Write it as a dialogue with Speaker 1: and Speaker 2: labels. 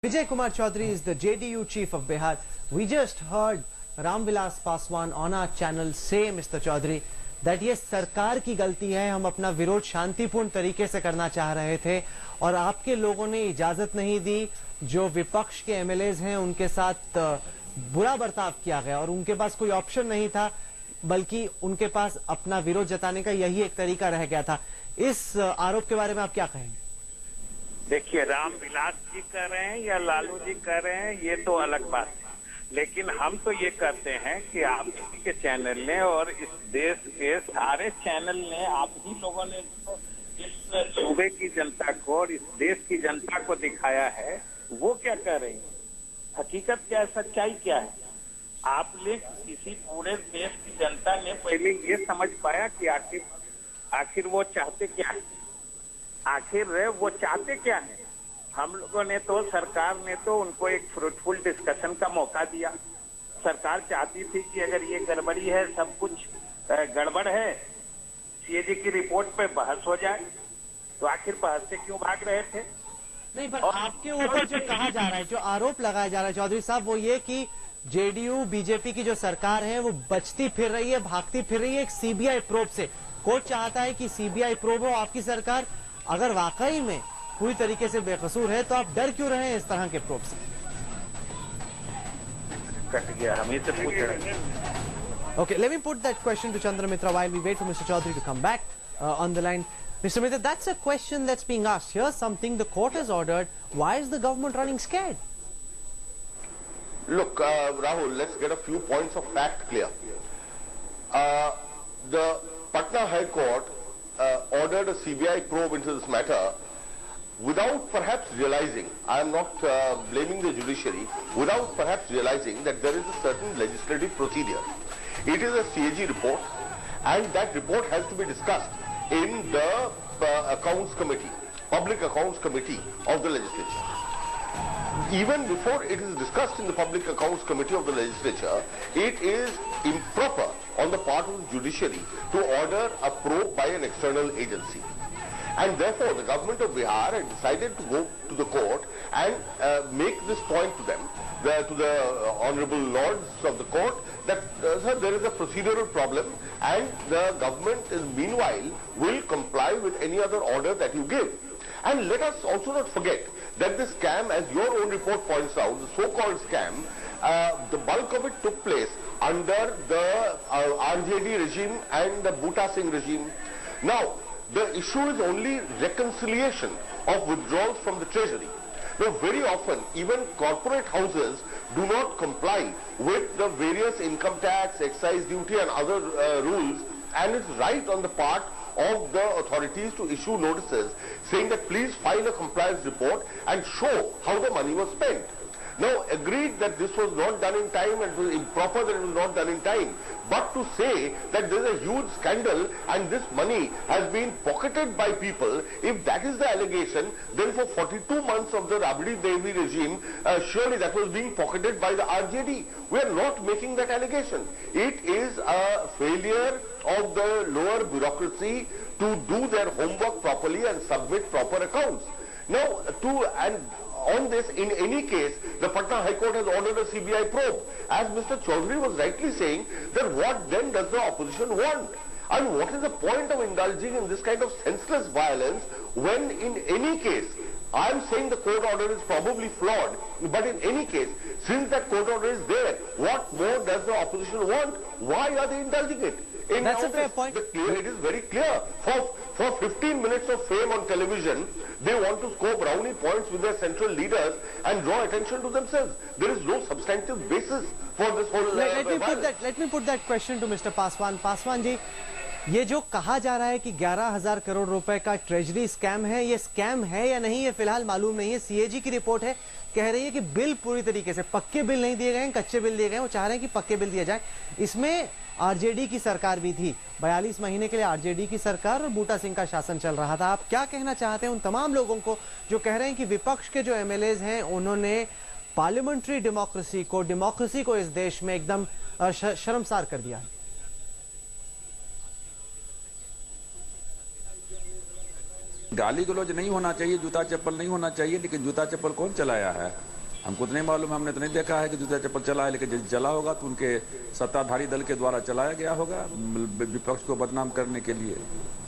Speaker 1: Vijay Kumar Chaudhary is the JDU chief of Bihar. We just heard Ramvilas Paswan on our channel say, Mr. Chaudhary, that ये सरकार की गलती है, हम अपना विरोध शांतिपूर्ण तरीके से करना चाह रहे थे और आपके लोगों ने इजाजत नहीं दी। जो विपक्ष के एमएलएज हैं उनके साथ बुरा बर्ताव किया गया और उनके पास कोई ऑप्शन नहीं था, बल्कि उनके पास अपना विरोध जताने का यही एक तरीका रह गया था। इस आरोप के बारे में आप क्या कहेंगे?
Speaker 2: देखिए, रामविलास जी कर रहे हैं या लालू जी कर रहे हैं, ये तो अलग बात है, लेकिन हम तो ये करते हैं कि आप के चैनल ने और इस देश के सारे चैनल ने, आप ही लोगों ने इस सूबे की जनता को और इस देश की जनता को दिखाया है वो क्या कर रही है, हकीकत क्या है, सच्चाई क्या है। आपने किसी पूरे देश की जनता ने पहले ये समझ पाया कि आखिर वो चाहते क्या है, आखिर वो चाहते क्या है। हम लोगों ने तो, सरकार ने तो उनको एक फ्रूटफुल डिस्कशन का मौका दिया। सरकार चाहती थी कि अगर ये गड़बड़ी है, सब कुछ गड़बड़ है, सीएजी की रिपोर्ट पे बहस हो जाए, तो आखिर बहस से क्यों भाग रहे थे?
Speaker 1: नहीं, पर आपके ऊपर जो कहा जा रहा है, जो आरोप लगाया जा रहा है चौधरी साहब, वो ये कि जेडीयू बीजेपी की जो सरकार है वो बचती फिर रही है, भागती फिर रही है एक सीबीआई प्रोब से। कोर्ट चाहता है कि सीबीआई प्रोब हो आपकी सरकार। अगर वाकई में पूरी तरीके से बेकसूर है तो आप डर क्यों रहे हैं इस तरह के प्रोब से?
Speaker 2: कट गया, हम इसे पूछ रहे हैं।
Speaker 1: Okay, let me put that question to Chandra Mitra while we wait for Mr. Chaudhary to come back on the line. Mr. Mitra, that's a question that's being asked. Here's something the court has ordered. Why is the government running scared?
Speaker 3: Look, Rahul, let's get a few points of fact clear. The Patna High Court ordered a CBI probe into this matter without perhaps realizing, I am not blaming the judiciary, without perhaps realizing that there is a certain legislative procedure. It is a CAG report, and that report has to be discussed in the Accounts Committee, Public Accounts Committee of the legislature. Even before it is discussed in the Public Accounts Committee of the legislature, it is improper on the part of the judiciary to order a probe by an external agency. And therefore, the government of Bihar had decided to go to the court and make this point to them, to the honorable lords of the court, that sir, there is a procedural problem and the government is meanwhile will comply with any other order that you give. And let us also not forget that this scam, as your own report points out, the so-called scam, the bulk of it took place under the RJD regime and the Bhutta Singh regime. Now, the issue is only reconciliation of withdrawals from the treasury. Now, very often, even corporate houses do not comply with the various income tax, excise duty and other rules, and it's right on the part of the authorities to issue notices saying that please file a compliance report and show how the money was spent. Now, agreed that this was not done in time and it was improper that it was not done in time. But to say that there is a huge scandal and this money has been pocketed by people, if that is the allegation, then for 42 months of the Rabdi Devi regime, surely that was being pocketed by the RJD. We are not making that allegation. It is a failure of the lower bureaucracy to do their homework properly and submit proper accounts. Now, on this, in any case, the Patna High Court has ordered a CBI probe. As Mr. Chaudhary was rightly saying, that what then does the opposition want? And what is the point of indulging in this kind of senseless violence when in any case, I am saying the court order is probably flawed, but in any case, since that court order is there, what more does the opposition want? Why are they indulging it?
Speaker 1: That's a fair point.
Speaker 3: It is very clear. For 15 minutes of fame on television, they want to score brownie points with their central leaders and draw attention to themselves. There is no substantive basis for this whole
Speaker 1: let me put that question to Mr. Paswan. Paswan ji, ये जो कहा जा रहा है कि 11,000 करोड़ रुपए का treasury scam है, ये स्कैम है या नहीं ये फिलहाल मालूम नहीं है। सीएजी की रिपोर्ट है, कह रही है कि बिल पूरी तरीके से, पक्के बिल नहीं दिए गए हैं, कच्चे बिल दिए गए हैं। वो चाह रहे हैं कि पक्के बिल दिए जाए। इसमें आरजेडी की सरकार भी थी, 42 महीने के लिए आरजेडी की सरकार और बूटा सिंह का शासन चल रहा था। आप क्या कहना चाहते हैं उन तमाम लोगों को जो कह रहे हैं कि विपक्ष के जो एमएलएज हैं उन्होंने पार्लियामेंट्री डेमोक्रेसी को इस देश में एकदम शर्मसार कर दिया है?
Speaker 4: गाली गलौज नहीं होना चाहिए, जूता चप्पल नहीं होना चाहिए, लेकिन जूता चप्पल कौन चलाया है? हमको तो नहीं मालूम, हमने तो नहीं देखा है कि जूता चप्पल चला है, लेकिन यदि चला होगा तो उनके सत्ताधारी दल के द्वारा चलाया गया होगा विपक्ष को बदनाम करने के लिए।